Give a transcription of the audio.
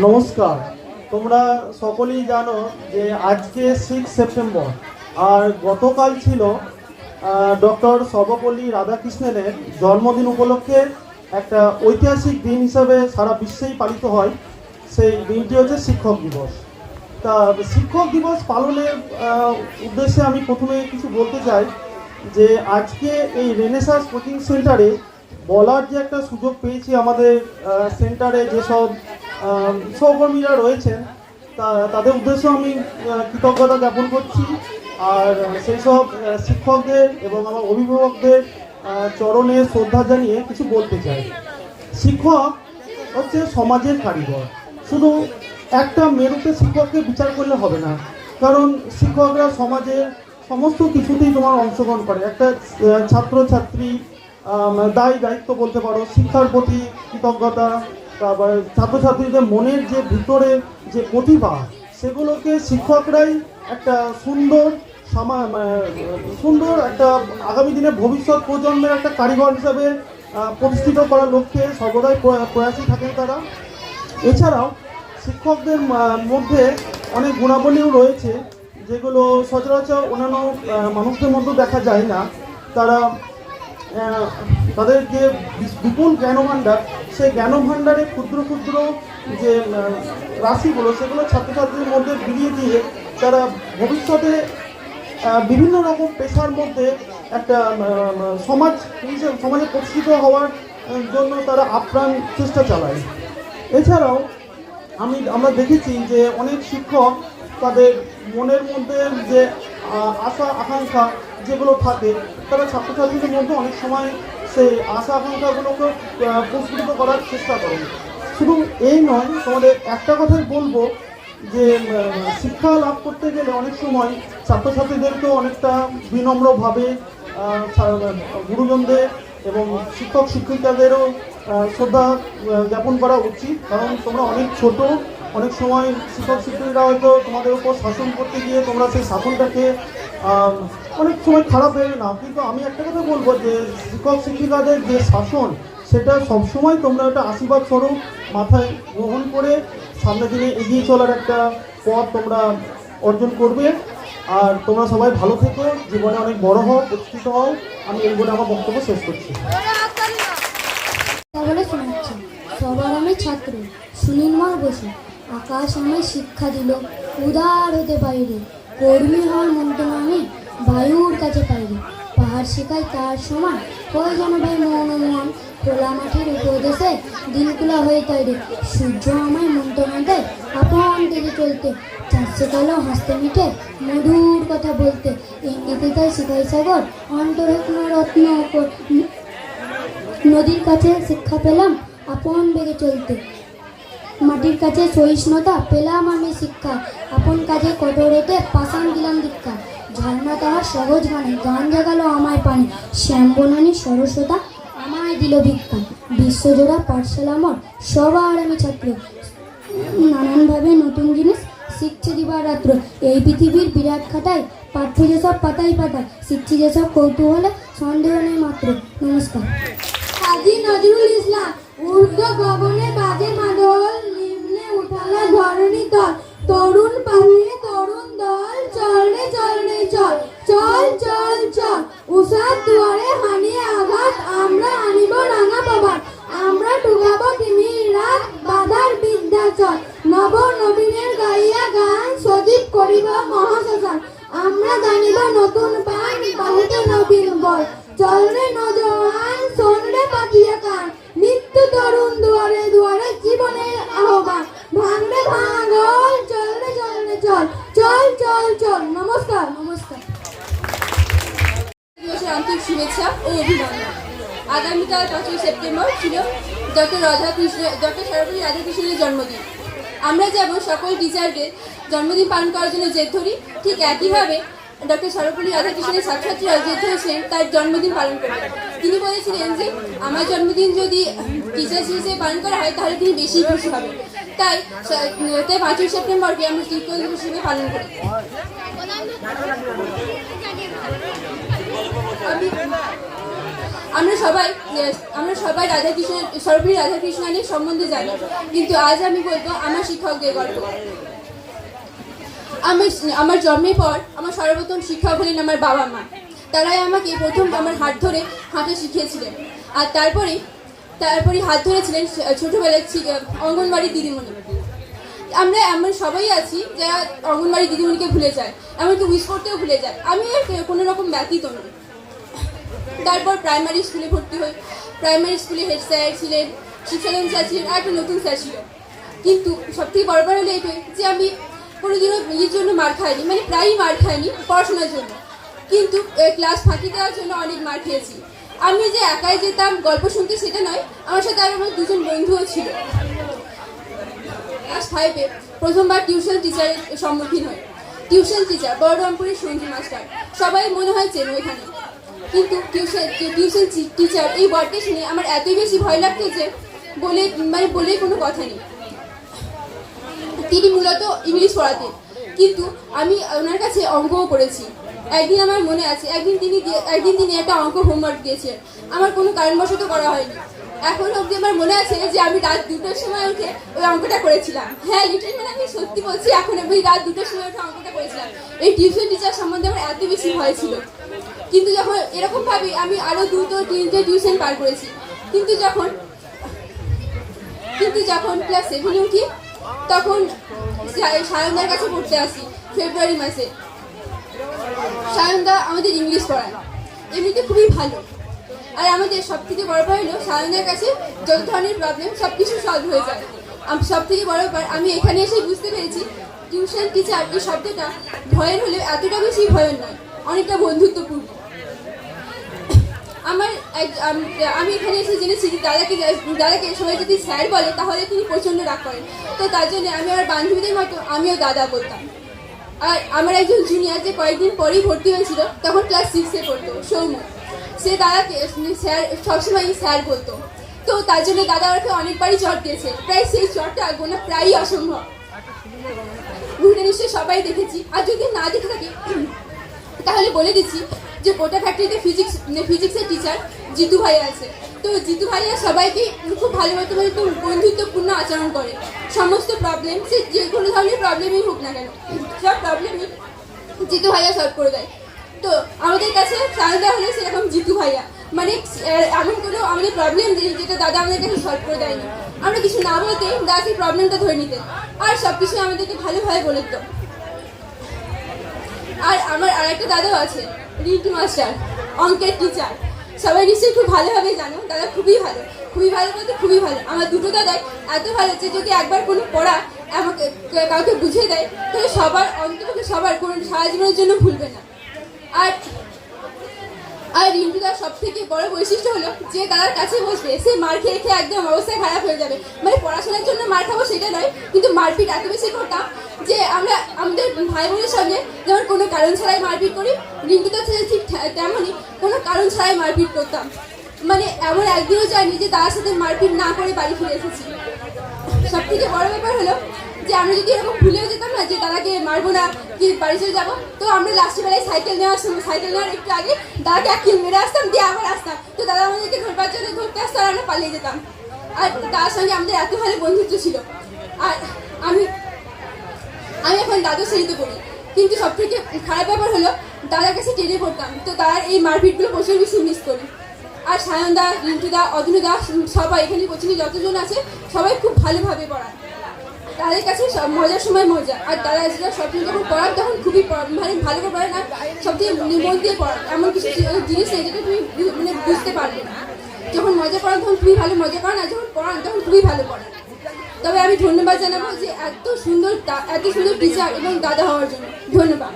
নমস্কার। তোমরা সকলেই জানো যে আজকে 6 সেপ্টেম্বর, আর গতকাল ছিল ডক্টর সর্বপল্লী রাধাকৃষ্ণনের জন্মদিন উপলক্ষে একটা ঐতিহাসিক দিন হিসাবে সারা বিশ্বেই পালিত হয়। সেই দিনটি হচ্ছে শিক্ষক দিবস। তা শিক্ষক দিবস পালনের উদ্দেশ্যে আমি প্রথমে কিছু বলতে চাই যে আজকে এই রেনেসাঁস কোচিং সেন্টারে বলার যে একটা সুযোগ পেয়েছি, আমাদের সেন্টারে যেসব সহকর্মীরা রয়েছেন তাদের উদ্দেশ্যে আমি কৃতজ্ঞতা জ্ঞাপন করছি। আর সেই সব শিক্ষকদের এবং আমার অভিভাবকদের চরণে শ্রদ্ধা জানিয়ে কিছু বলতে চাই। শিক্ষক হচ্ছে সমাজের কারিগর। শুধু একটা মেরুতে শিক্ষককে বিচার করলে হবে না, কারণ শিক্ষকরা সমাজের সমস্ত কিছুতেই তোমার অংশগ্রহণ করে। একটা ছাত্রছাত্রী দায়িত্ব বলতে পারো, শিক্ষার প্রতি কৃতজ্ঞতা, তারপর ছাত্রছাত্রীদের মনের যে ভিতরে যে প্রতিভা, সেগুলোকে শিক্ষকরাই একটা সুন্দর একটা আগামী দিনে ভবিষ্যৎ প্রজন্মের একটা কারিগর হিসাবে প্রতিষ্ঠিত করার লক্ষ্যে সর্বদাই প্রয়াসী থাকেন তারা। এছাড়াও শিক্ষকদের মধ্যে অনেক গুণাবলীও রয়েছে যেগুলো সচরাচর অন্যান্য মানুষদের মধ্যে দেখা যায় না। তাদের যে বিপুল জ্ঞানভাণ্ডার, সেই জ্ঞানভাণ্ডারে ক্ষুদ্র ক্ষুদ্র যে রাশিগুলো, সেগুলো ছাত্রছাত্রীদের মধ্যে বিলিয়ে দিয়ে তারা ভবিষ্যতে বিভিন্ন রকম পেশার মধ্যে একটা সমাজে প্রতিষ্ঠিত হওয়ার জন্য তারা আপ্রাণ চেষ্টা চালায়। এছাড়াও আমরা দেখেছি যে অনেক শিক্ষক তাদের মনের মধ্যে যে আশা আকাঙ্ক্ষা যেগুলো থাকে, তারা ছাত্রছাত্রীদের মধ্যে অনেক সময় সেই আশা আকাঙ্ক্ষাগুলোকে প্রস্ফুটিত করার চেষ্টা করেন। শুধু এই নয়, তোমাদের একটা কথাই বলবো যে শিক্ষা লাভ করতে গেলে অনেক সময় ছাত্রছাত্রীদেরকেও অনেকটা বিনম্রভাবে গুরুজনদের এবং শিক্ষক শিক্ষিকাদেরও শ্রদ্ধা জ্ঞাপন করা উচিত। কারণ তোমরা অনেক ছোট, অনেক সময় শিক্ষক শিক্ষিকারা হয়তো তোমাদের উপর শাসন করতে গিয়ে তোমরা সেই শাসনটাকে অনেক সময় খারাপ ভেবে নাও। কিন্তু আমি একটা কথা বলবো যে শিক্ষক শিক্ষিকাদের যে শাসন, সেটা সবসময় তোমরা একটা আশীর্বাদ স্বরূপ মাথায় গ্রহণ করে সামনের দিনে এগিয়ে চলার একটা পথ তোমরা অর্জন করবে। আর তোমরা সবাই ভালো থেকো, জীবনে অনেক বড় হও, প্রতিষ্ঠিত হও। আমি এই বলে আমার বক্তব্য শেষ করছি। শোনাচ্ছি। সবার আমি ছাত্র, সুনীলময় বসু। আকাশ আমায় শিক্ষা দিল, উদার হতে বাইরে, কর্মী হওয়ার মন্ত্র আমি বায়ুর কাছে পাইরে। পাহাড় শেখায় তার সমান, হয়ে যেন ভাই মন খোলা মাঠের উপদেশে দিনগুলা হয়ে তৈরি। সূর্য আমায় মন্ত্রণা দেয় আপন দিকে চলতে, চাঁদ শেখালো হাসতে মিঠে মধুর কথা বলতে। ইঙ্গিতে তাই শিখাই সাগর অন্তরত্ন রত্ন। নদীর কাছে শিক্ষা পেলাম আপন বেগে চলতে, মাটির কাছে সহিষ্ণুতা পেলাম আমি শিক্ষা। আপন কাজে কঠোরতে পাষাণ দিলাম দীক্ষা। ঝর্ণা তাহার সহজ গানে গান জাগালো আমায় পানে, শ্যাম বনানী সরস্বতা আমায় দিল ভিক্ষা। বিশ্বজোড়া পাঠশালা আমার সবার আমি ছাত্র, নানানভাবে নতুন জিনিস শিখছে দিবারাত্র। এই পৃথিবীর বিরাট খাতায় পাঠ্য যেসব পাতায় পাতায়, শিখছি যেসব কৌতূহলে সন্দেহ নেই মাত্র। নমস্কার। কাজী নজরুল ইসলাম। ঊর্ধ্ব গগনে বাজে মাদল, নিম্নে উঠালা ধরণী তল। তরুণ পাখিয়ে তরুণ দল, চল রে চল রে চল, চল চল চল। উষার দুয়ারে হানিয়ে আঘাত, আমরা আনিব রাঙা প্রভাত। আমরা টুকাবো তিমির রাত, বাধার বিদ্যাচল। নব নবীনের গাইয়া গান, সজীব করিব মহাশ্মশান। আমরা জানিব নতুন পান, বাহুতে নবীন বল। চল রে নজওয়ান, শোন রে পাতিয়া কান। নিত্য তরুণ দুয়ারে দুয়ারে জীবনের আহ্বান। ভাঙরে ভাঙল, চল রে চল রে চল, চল চল চল। নমস্কার। নমস্কার। আন্তরিক শুভেচ্ছা ও অভিনন্দন। আগামীকাল 5ই সেপ্টেম্বর ছিল ডক্টর সর্বপল্লী রাধাকৃষ্ণনের জন্মদিন। আমরা যেমন সকল টিচারদের জন্মদিন পালন করার জন্য জেদ ধরি, ঠিক একইভাবে ডক্টর সর্বপল্লী রাধাকৃষ্ণনের ছাত্রছাত্রীরা জেদ ধরেছিলেন তার জন্মদিন পালন করবেন। তিনি বলেছিলেন যে আমার জন্মদিন যদি টিচার্স হিসেবে পালন করা হয় তাহলে তিনি বেশি খুশি হবেন। তাই 5ই সেপ্টেম্বরকে আমরা শিক্ষক দিবস হিসেবে পালন করি। আমরা সবাই সর্বপল্লী রাধাকৃষ্ণনের সম্বন্ধে জানি, কিন্তু আজ আমি বলবো আমার শিক্ষকদের গল্প। আমার জন্মের পর আমার সর্বপ্রথম শিক্ষক হলেন আমার বাবা মা। তারাই আমাকে প্রথম আমার হাত ধরে হাঁটা শিখিয়েছিলেন, আর তারপরে হাত ধরেছিলেন ছোটবেলায় অঙ্গনবাড়ির দিদিমণি। আমরা এমন সবাই আছি যারা অঙ্গনবাড়ি দিদিমণিকে ভুলে যায়, এমনকি উইশ করতেও ভুলে যায়। আমি কোনো রকম ব্যতীত নই। তারপর প্রাইমারি স্কুলে ভর্তি হই। প্রাইমারি স্কুলে হেড স্যার ছিলেন, শিক্ষাদান স্যার ছিলেন, আর একটা নতুন স্যার ছিল। কিন্তু সবথেকে বড় হলো এটাই যে আমি কোনোদিনও নিজের জন্য মার খাইনি, মানে প্রায়ই মার খাইনি পড়াশোনার জন্য, কিন্তু ক্লাস ফাঁকি দেওয়ার জন্য অনেক মার খেয়েছি। আমি যে একাই যেতাম গল্প শুনতে সেটা নয়, আমার সাথে আরও আমার দুজন বন্ধুও ছিল। ক্লাস 5-এ প্রথমবার টিউশন টিচারের সম্মুখীন হই। টিউশন টিচার বড়রামপুরের সঞ্জু মাস্টার, সবাই মনে হয় চেনো এখানে। কিন্তু টিউশন টিচার এই ওয়ার্ডটা শুনে আমার এতই বেশি ভয় লাগতো যে বলে কোনো কথা নেই। তিনি মূলত ইংলিশ পড়াতেন, কিন্তু আমি ওনার কাছে অঙ্কও করেছি। একদিন আমার মনে আছে, একদিন তিনি একটা অঙ্ক হোমওয়ার্ক দিয়েছেন, আমার কোনো কারণবশত করা হয়নি। এখন অবধি আমার মনে আছে যে আমি রাত 2টার সময় উঠে ওই অঙ্কটা করেছিলাম। হ্যাঁ, লিটারালি মানে আমি সত্যি বলছি, এখন আমি রাত 2টার সময় উঠে অঙ্কটা করেছিলাম। এই টিউশন টিচার সম্বন্ধে আমার এত বেশি ভয় ছিল। কিন্তু যখন এরকমভাবে আমি আরও 2-3টে টিউশন পার করেছি। কিন্তু যখন ক্লাস 7-এ উঠি, তখন সায়নদার কাছে পড়তে আসি ফেব্রুয়ারি মাসে। সায়নদা আমাদের ইংলিশ পড়ায়, এমনিতে খুবই ভালো। আর আমাদের সব থেকে বড় ব্যাপার হলো সায়নদার কাছে যত ধরনের প্রবলেম সব কিছু সলভ হয়ে যায়। সব থেকে বড় ব্যাপার আমি এখানে এসে বুঝতে পেরেছি টিউশন টিচার এই শব্দটা ভয়ের হলেও এতটা বেশি ভয়ের নয়, অনেকটা বন্ধুত্বপূর্ণ। আমি এখানে এসে জেনেছি দাদাকে সবাই যদি স্যার বলে তাহলে তিনি প্রচণ্ড রাগ করেন। তো তার জন্য আমি আমার বান্ধবীদের মতো আমিও দাদা বলতাম। আর আমার একজন জুনিয়র যে কয়েকদিন পরেই ভর্তি হয়েছিল, তখন ক্লাস 6-এ পড়তো, সৌম্য, সে দাদাকে স্যার সবসময় স্যার বলতো। তো তার জন্য দাদা ওকে অনেকবারই চট দিয়েছে, প্রায় সেই চটটা গোনা প্রায়ই অসম্ভব। ঘুরে নিশ্চয়ই সবাই দেখেছি, আর যদি না দেখে থাকি তাহলে বলে দিচ্ছি যে গোটা ফ্যাক্টরিতে ফিজিক্সের টিচার জিতু ভাইয়া আছে। তো জিতু ভাইয়া সবাইকে খুব ভালোবাসতে একটু বন্ধুত্বপূর্ণ আচরণ করে। সমস্ত প্রবলেম, সে যে কোনো ধরনের প্রবলেমই হোক না কেন, সব প্রবলেমই জিতু ভাইয়া সলভ করে দেয়। তো আমাদের কাছে সায়নদা হলে সেরকম জিতু ভাইয়া, মানে এমন কোনো আমাদের প্রবলেম যেটা দাদা আমাদের কাছে সলভ করে দেয়নি। আমরা কিছু না বলতে দাদা সেই প্রবলেমটা ধরে নিতেন, আর সব কিছু আমাদেরকে ভালোভাবে বলে দিত। আর আমার আরেকটা দাদাও আছে, রিন্টু মাস্টার, অঙ্কের টিচার। সবাই নিশ্চয়ই খুব ভালোভাবে জানো, দাদা খুবই ভালো বলতে খুবই ভালো। আমার দুটো দাদাই এত ভালো যে যদি একবার কোনো পড়া আমাকে কাউকে বুঝিয়ে দেয় তাহলে সবার কোনো সারা জীবনের জন্য ভুলবে না। আর রিন্টুদার সব থেকে বড় বৈশিষ্ট্য হলো যে দাদার কাছে বসবে সে মার খেয়ে একদম অবস্থা খারাপ হয়ে যাবে। মানে পড়াশোনার জন্য মার খাবো সেটা নয়, কিন্তু মারপিট এত বেশি করতাম যে আমরা আমাদের ভাই বোনের সঙ্গে যেমন কোনো কারণ ছাড়াই মারপিট করি, রিন্টুদার সাথে ঠিক তেমনই কোনো কারণ ছাড়াই মারপিট করতাম। মানে এমন একদিনও যায়নি যে তার সাথে মারপিট না করে বাড়ি ফিরে এসেছি। সব থেকে বড় ব্যাপার হলো যে আমরা যদি এরকম ভুলেও যেতাম না যে দাদাকে মারবো না কি বাড়ি চলে যাবো, তো আমরা লাস্টের বেলায় সাইকেল নেওয়ার একটু আগে দাদাকে এক কিল মেরে আসতাম, দিয়ে আবার আসতাম। তো দাদা আমাদেরকে ধরতে আসতো আর আমরা পালিয়ে যেতাম। আর তার সঙ্গে আমাদের এত ভালো বন্ধুত্ব ছিল। আর আমি এখন দ্বাদশ শ্রেণীতে পড়ি, কিন্তু সব থেকে খারাপ ব্যাপার হলো দাদার কাছে টেনে পড়তাম। তো তার এই মারপিটগুলো প্রচুর বেশি মিস করি। আর সায়নদা, রিন্টুদা, অতনুদা সবাই এখানে কোচিংয়ে যতজন আছে সবাই খুব ভালোভাবে পড়ায়। তাদের কাছে সব মজার সময় মজা। আর তারা সবসময় যখন পড়ান তখন খুবই ভালো করে পড়ান, আর সবথেকে মন দিয়ে পড়ান। এমন কিছু জিনিস নেই যেটা তুমি বুঝতে পারবে না। যখন মজা করান তখন খুবই ভালো মজা করান, আর যখন পড়ান তখন খুবই ভালো পড়ান। তবে আমি ধন্যবাদ জানাবো যে এত সুন্দর টিচার এবং দাদা হওয়ার জন্য। ধন্যবাদ।